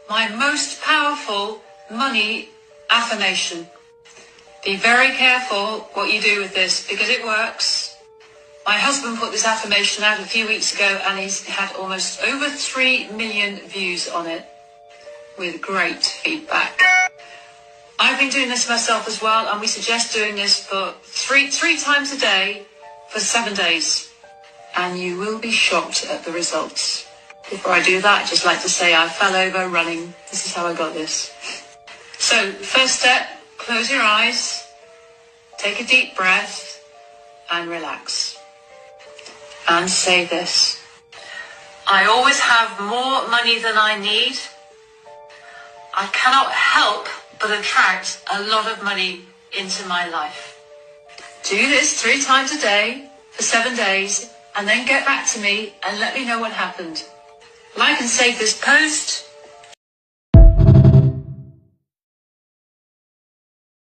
my most powerful money affirmation. Be very careful what you do with this because it works. My husband put this affirmation out a few weeks ago and he's had almost over 3 million views on it with great feedback. I've been doing this myself as well, and we suggest doing this for three times a day for 7 days. And you will be shocked at the results. Before I do that, I'd just like to say I fell over running. This is how I got this. So, first step, close your eyes, take a deep breath, and relax. And say this. I always have more money than I need. I cannot help but attract a lot of money into my life. Do this 3 times a day for 7 days, and then get back to me and let me know what happened. Like and save this post.